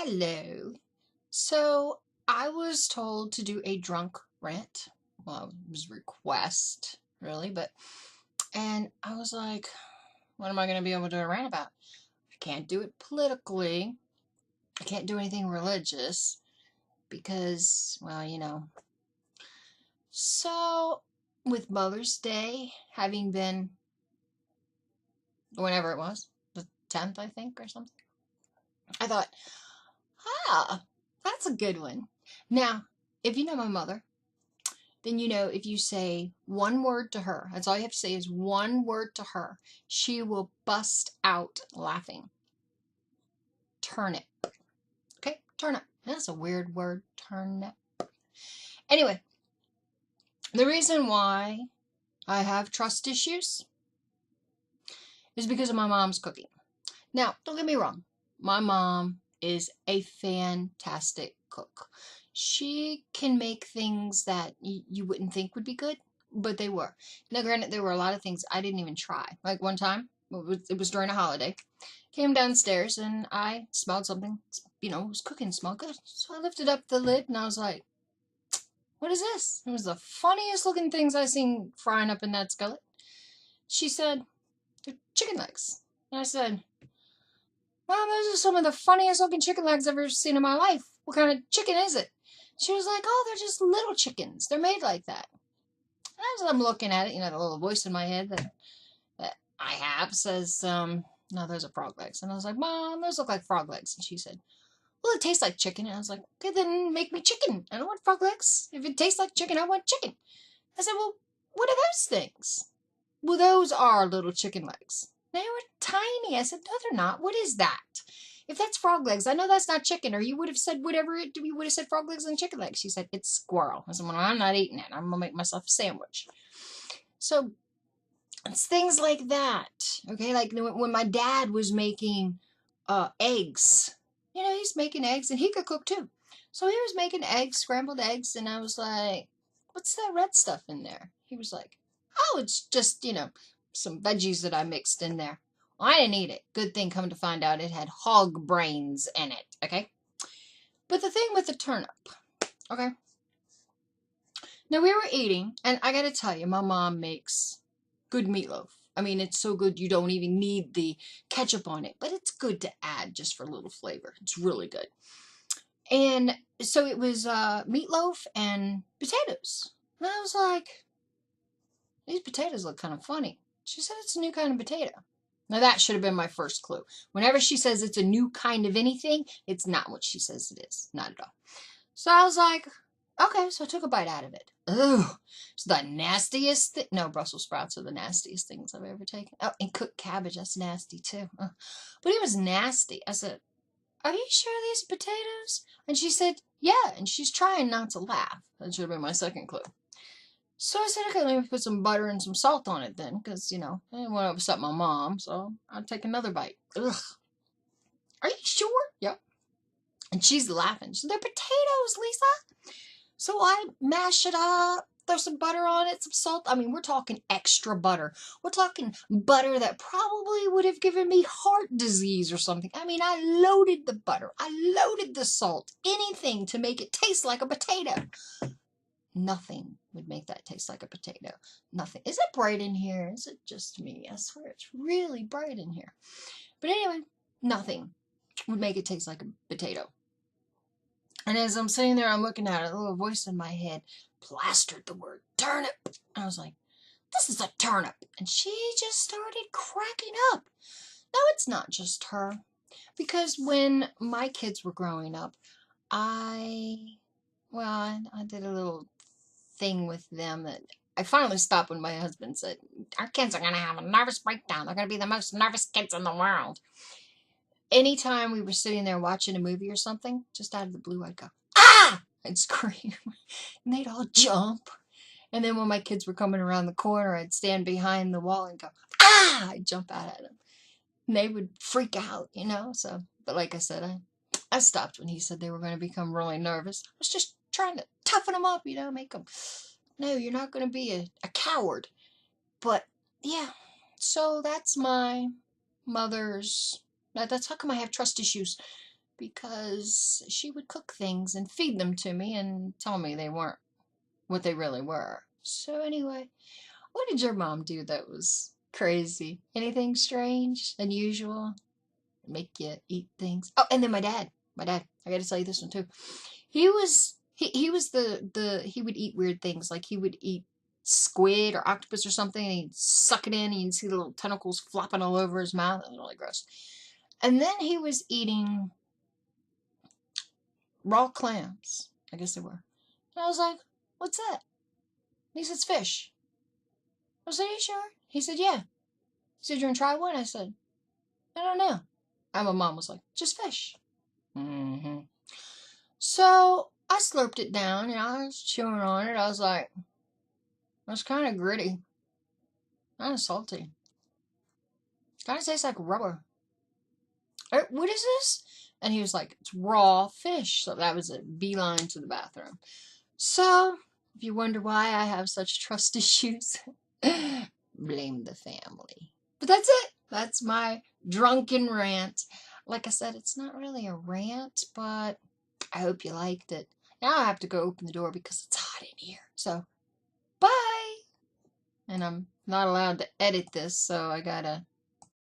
Hello. So I was told to do a drunk rant. Well, it was a request, really, and I was like, what am I going to be able to do a rant about? I can't do it politically. I can't do anything religious because, well, So, with Mother's Day having been whenever it was, the 10th, I think, or something, I thought, that's a good one. Now, if you know my mother, then you know if you say one word to her, that's all you have to say is one word to her, she will bust out laughing. Turnip. Okay, turnip. That's a weird word, turnip. Anyway, the reason why I have trust issues is because of my mom's cooking. Now, don't get me wrong, my mom is a fantastic cook. She can make things that you wouldn't think would be good, but they were. Now, granted, there were a lot of things I didn't even try. Like one time, it was during a holiday, came downstairs and I smelled something, it was cooking, smelled good. So I lifted up the lid and I was like, what is this? It was the funniest looking things I seen frying up in that skillet. She said, they're chicken legs. And I said, well, those are some of the funniest looking chicken legs I've ever seen in my life. What kind of chicken is it? She was like, oh, they're just little chickens. They're made like that. As I'm looking at it, the little voice in my head that I have says, no, those are frog legs. And I was like, Mom, those look like frog legs. And she said, well, it tastes like chicken. And I was like, okay, then make me chicken. I don't want frog legs. If it tastes like chicken, I want chicken. I said, well, what are those things? Well, those are little chicken legs. They were tiny. I said, no, they're not. What is that? If that's frog legs, I know that's not chicken, or you would have said you would have said frog legs and chicken legs. She said, it's squirrel. I said, well, I'm not eating it. I'm going to make myself a sandwich. So it's things like that. Okay, like when my dad was making eggs, he's making eggs and he could cook too. So he was making eggs, scrambled eggs, and I was like, what's that red stuff in there? He was like, oh, it's just, some veggies that I mixed in there. Well, I didn't eat it. Good thing, come to find out, it had hog brains in it, okay? But the thing with the turnip, okay? Now, we were eating, and I gotta tell you, my mom makes good meatloaf. I mean, it's so good you don't even need the ketchup on it, but it's good to add just for a little flavor. It's really good. And so it was meatloaf and potatoes. And I was like, these potatoes look kind of funny. She said it's a new kind of potato. Now that should have been my first clue. Whenever she says it's a new kind of anything, it's not what she says it is. Not at all. So I was like, okay, so I took a bite out of it. Ugh, it's the nastiest thing. No, Brussels sprouts are the nastiest things I've ever taken. Oh, and cooked cabbage, that's nasty too. But it was nasty. I said, are you sure these are potatoes? And she said, yeah, and she's trying not to laugh. That should have been my second clue. So I said, okay, let me put some butter and some salt on it then, because, I didn't want to upset my mom, so I'll take another bite. Ugh. Are you sure? Yep. And she's laughing. She said, they're potatoes, Lisa. So I mash it up, throw some butter on it, some salt. I mean, we're talking extra butter. We're talking butter that probably would have given me heart disease or something. I mean, I loaded the butter. I loaded the salt. Anything to make it taste like a potato. Nothing would make that taste like a potato. Nothing. Is it bright in here? Is it just me? I swear it's really bright in here. But anyway, nothing would make it taste like a potato. And as I'm sitting there, I'm looking at it, a little voice in my head plastered the word turnip. I was like, this is a turnip. And she just started cracking up. No, it's not just her. Because when my kids were growing up, I did a little thing with them that I finally stopped when my husband said, our kids are going to have a nervous breakdown. They're going to be the most nervous kids in the world. Anytime we were sitting there watching a movie or something, just out of the blue, I'd go, ah! I'd scream. And they'd all jump. And then when my kids were coming around the corner, I'd stand behind the wall and go, ah! I'd jump out at them. And they would freak out, So, but like I said, I stopped when he said they were going to become really nervous. I was just trying to toughen them up, make them, no, you're not going to be a coward. But, yeah, so that's my mother's, that's how come I have trust issues. because she would cook things and feed them to me and tell me they weren't what they really were. So anyway, what did your mom do that was crazy? Anything strange, unusual, make you eat things? Oh, and then my dad. I got to tell you this one too. He would eat weird things, like he would eat squid or octopus or something, and he'd suck it in, and you'd see the little tentacles flopping all over his mouth. It was really gross. And then he was eating raw clams. I guess they were. And I was like, "What's that?" And he said, "It's fish." I said, "Are you sure?" He said, "Yeah." He said, "You want to try one?" I said, "I don't know." And my mom was like, "Just fish." Mm-hmm. So I slurped it down and I was chewing on it. I was like, "It's kind of gritty, kind of salty. Kind of tastes like rubber. What is this?" And he was like, "It's raw fish." So that was a beeline to the bathroom. So if you wonder why I have such trust issues, blame the family. But that's it. That's my drunken rant. Like I said, it's not really a rant, but I hope you liked it. Now I have to go open the door because it's hot in here. So, bye! And I'm not allowed to edit this, so I gotta